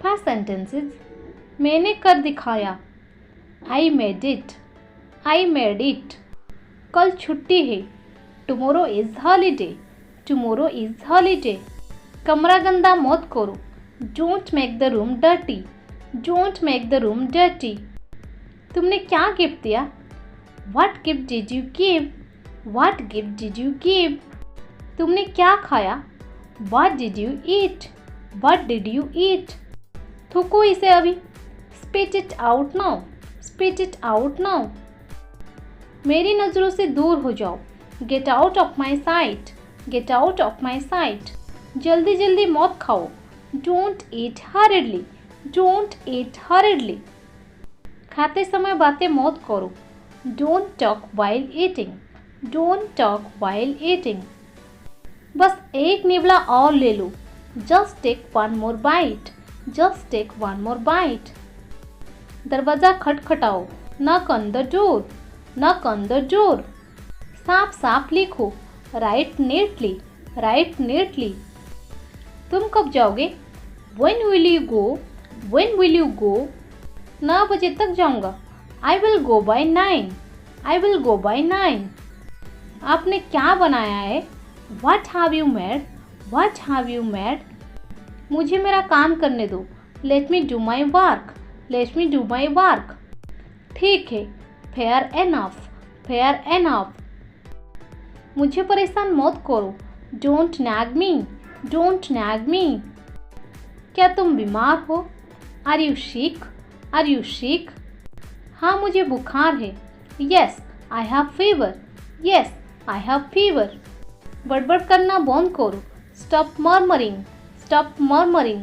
Past sentences. मैंने कर दिखाया. I made it. I made it. कल छुट्टी है. Tomorrow is holiday. Tomorrow is holiday. कमरा गंदा मत करो. Don't make the room dirty. Don't make the room dirty. तुमने क्या गिफ्ट दिया? What gift did you give? What gift did you give? तुमने क्या खाया? What did you eat? What did you eat? थूको इसे अभी. Spit it out now. Spit it out now. मेरी नज़रों से दूर हो जाओ. Get out of my sight. Get out of my sight. जल्दी जल्दी मत खाओ. Don't eat hurriedly. Don't eat hurriedly. खाते समय बातें मत करो. Don't talk while eating. Don't talk while eating. बस एक निबला और ले लो. Just take one more bite. Just take one more bite. दरवाज़ा खटखटाओ. Knock on the door. Knock on the door. साफ साफ लिखो. Write neatly. Write neatly. तुम कब जाओगे? When will you go? When will you go? 9 बजे तक जाऊंगा. I will go by 9. I will go by 9. आपने क्या बनाया है? What have you made? What have you made? मुझे मेरा काम करने दो. Let me do my work. Let me do my work. ठीक है. Fair enough. Fair enough. मुझे परेशान मत करो. Don't nag me. Don't nag me. क्या तुम बीमार हो? Are you sick? Are you sick? हाँ मुझे बुखार है. Yes, I have fever. Yes, I have fever. बड़बड़ करना बंद करो. Stop murmuring. Stop murmuring.